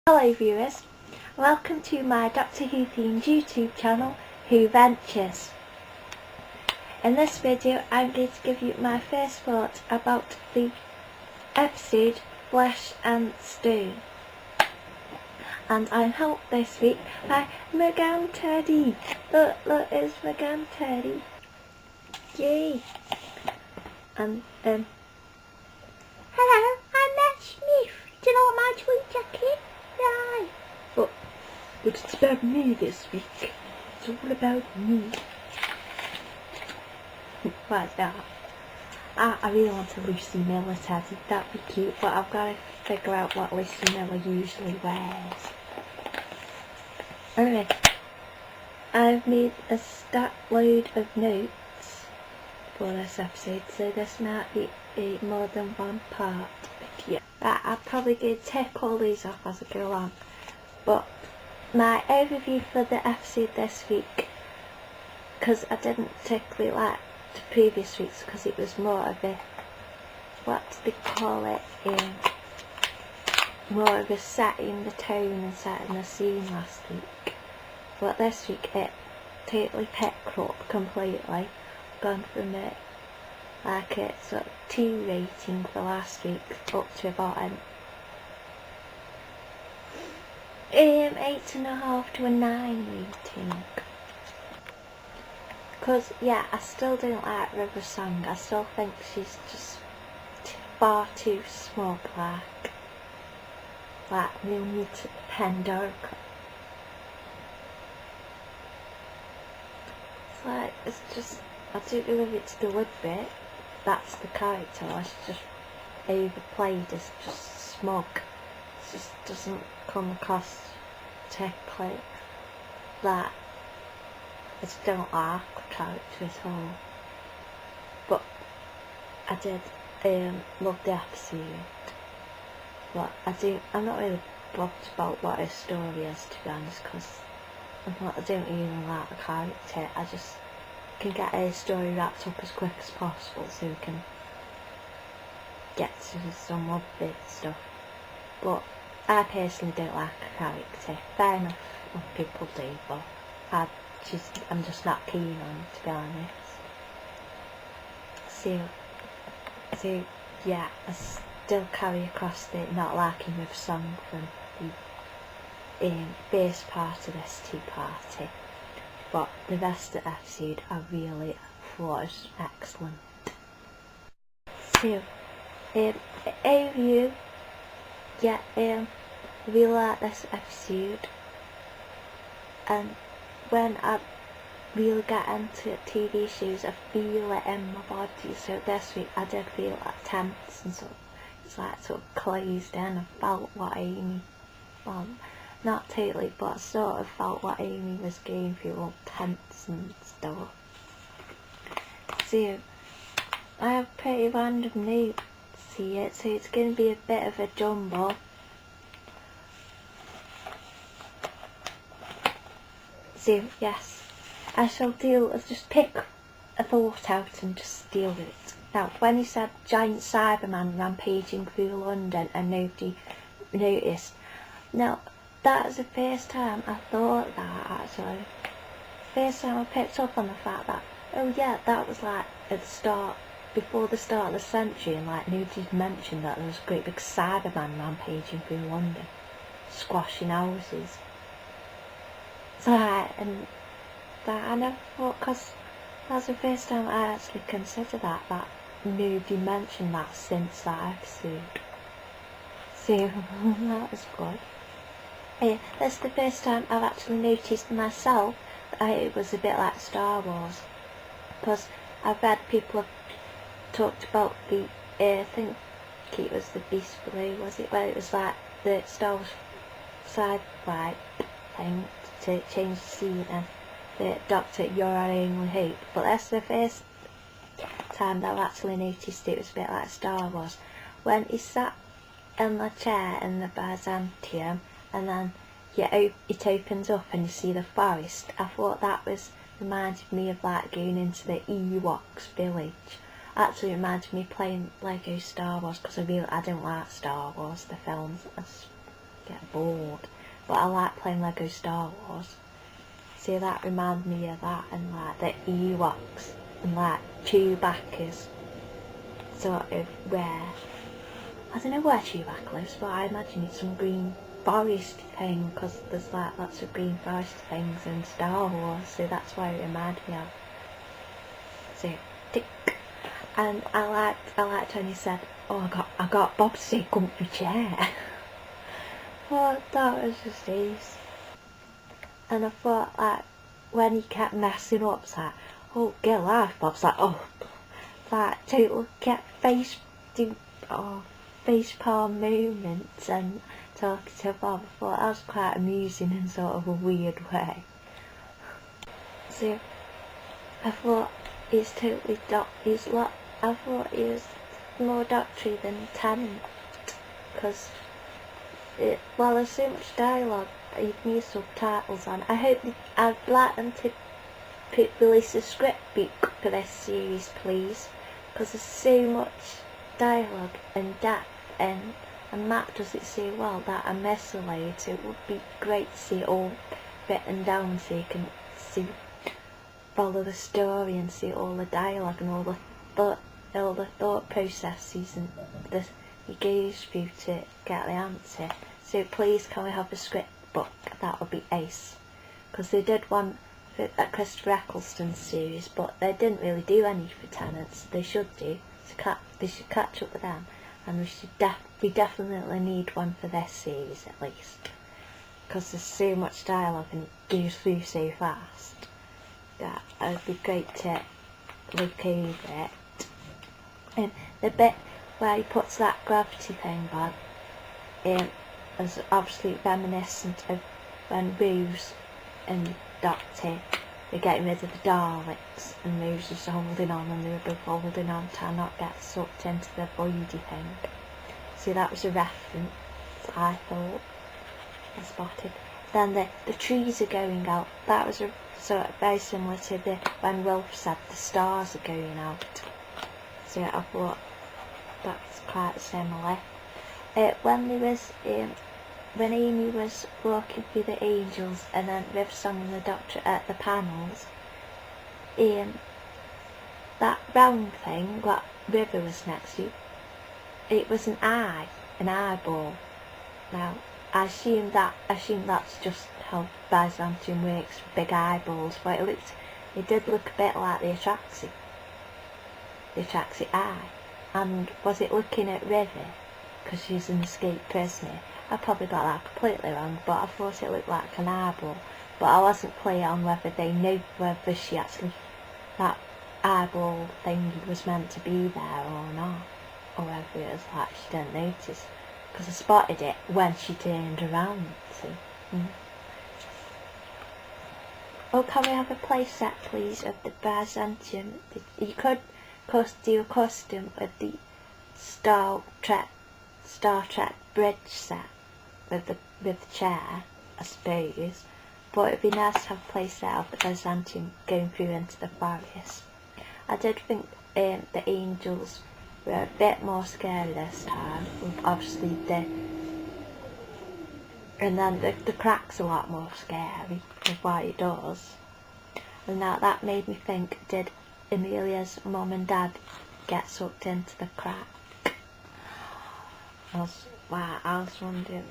Hello viewers, welcome to my Doctor Who themed YouTube channel, Who Ventures. In this video I'm going to give you my first thoughts about the episode Flesh and Stone. And I'm helped this week by Megan Teddy. Look, it's Megan Teddy. Yay! And hello, I'm Matt Smith. Do you know what my tweet jacket? Right. But it's about me this week. It's all about me. What's that? I really want a Lucy Miller teddy. That'd be cute, but I've got to figure out what Lucy Miller usually wears. Anyway, I've made a stack load of notes for this episode, so this might be more than one part. Yeah, I'm probably going to take all these off as I go along. But my overview for the episode this week, because I didn't particularly like the previous weeks because it was more of a, what do they call it, more of a setting the tone and setting the scene last week. But this week it totally picked up completely, gone from it like a sort of 2 rating for last week up to about an 8.5 to a 9 rating. Because yeah, I still don't like River Song. I still think she's just far too smug, like we'll need to Pandora. It's just, I don't know if it's the wood bit. That's the character, or she's just overplayed as just smug. It just doesn't come across particularly that. I just don't like the character at all. But I did love the episode. But I'm not really bothered about what her story is, to be honest, because I don't even like the character. I just can get her story wrapped up as quick as possible so we can get to some other stuff. But I personally don't like her character. Fair enough, other people do, but I'm just not keen on it, to be honest. So yeah, I still carry across the not liking of song from the first part of this two-party. But the rest of the episode I really thought was excellent. So, overview, yeah, I really like this episode, and when I really get into TV shows I feel it in my body, so this week I did feel like tense and sort of, it's like sort of closed in. I felt what Amy, not totally, but I sort of felt what Amy was going through, all tense and stuff. So, I have pretty random notes here, so it's going to be a bit of a jumble. So, yes, I shall just pick a thought out and just deal with it. Now, when he said giant Cyberman rampaging through London and nobody noticed, now, that was the first time I thought that, actually. First time I picked up on the fact that, oh yeah, that was like at the start, before the start of the century, and like nobody'd mentioned that there was a great big Cyberman rampaging through London, squashing houses. So and that I never thought, because that's the first time I actually considered that nobody mentioned that since that episode. So that was good. Yeah, that's the first time I've actually noticed myself that it was a bit like Star Wars, because I've read people have talked about the, I think it was the Beast Blue, was it, where it was like the Star Wars side-by thing to change the scene and the Doctor, you're our only hope. But that's the first time that I've actually noticed it was a bit like Star Wars. When he sat in the chair in the Byzantium, and then it opens up and you see the forest, I thought that reminded me of like going into the Ewoks village. Actually reminded me playing Lego Star Wars, because I don't like Star Wars, the films. get bored. But I like playing Lego Star Wars. See, that reminds me of that, and like the Ewoks, and like Chewbacca's sort of where, I don't know where Chewbacca lives, but I imagine it's some green forest thing, because there's like lots of green forest things in Star Wars, so that's why it reminded me of. So, tick. And I liked when he said, "Oh, I got Bob's say comfy chair." Oh, that was just ace. And I thought, like, when he kept messing up, it's like, "Oh, get life," Bob's like, "Oh," like, total get face palm movements and talking to Bob. I thought that was quite amusing in sort of a weird way. So I thought he's totally I thought he was more doctory than Tennant, because while there's so much dialogue, you'd need subtitles on. I'd like them to release a script book for this series, please, because there's so much dialogue and depth, and Matt does it so well that I miss a load, so it would be great to see it all written down so you can follow the story and see all the dialogue and all the thought processes and he goes through to get the answer. So please, can we have a script book? That would be ace. Because they did one for Christopher Eccleston's series, but they didn't really do any for Tennant's. They should do. They should catch up with them, and we definitely need one for this series at least, because there's so much dialogue and it goes through so fast. Yeah, it would be great to look over it. And the bit where he puts that gravity thing on is obviously reminiscent of when Rose and Doctor were getting rid of the Daleks, and Rose was holding on, and they were both holding on to not get sucked into the voidy thing. So that was a reference, I thought, I spotted. Then the trees are going out. That was sort of very similar to when Wilf said the stars are going out. So I thought that's quite similar. When Amy was walking through the angels and then Rivsong and the Doctor at the panels, that round thing what River was next to, it was an eyeball. Now I assume that's just how Byzantium works with big eyeballs, but it did look a bit like the Atraxi eye. And was it looking at River because she's an escaped prisoner? I probably got that completely wrong, but I thought it looked like an eyeball. But I wasn't clear on whether they knew whether that eyeball thing was meant to be there or not, or whether it was like she didn't notice, because I spotted it when she turned around. So, Oh, can we have a play set, please, of the Byzantium? You could do a custom with the Star Trek bridge set with the chair, I suppose. But it'd be nice to have a play set of the Byzantium going through into the forest. I did think the angels were a bit more scary this time, obviously and then the crack's a lot more scary with what it does. And that made me think, did Amelia's mum and dad get sucked into the crack? I was wondering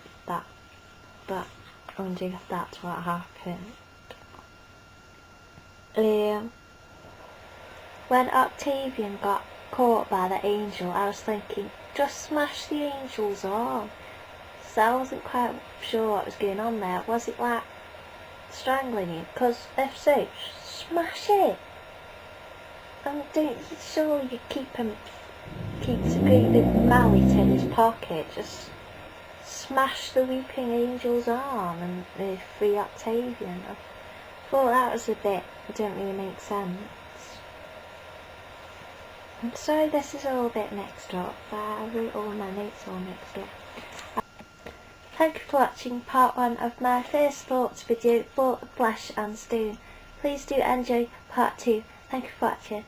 if that's what happened. When Octavian got caught by the angel, I was thinking, just smash the angel's arm. So I wasn't quite sure what was going on there. Was it like strangling him? Because if so, smash it. And surely you keeps a great big mallet in his pocket. Just smash the weeping angel's arm and free Octavian. I thought that was a bit, it didn't really make sense. I'm sorry this is all a bit mixed up, but I wrote all my notes all mixed up. Thank you for watching part 1 of my first thoughts video for Flesh and Stone. Please do enjoy part 2. Thank you for watching.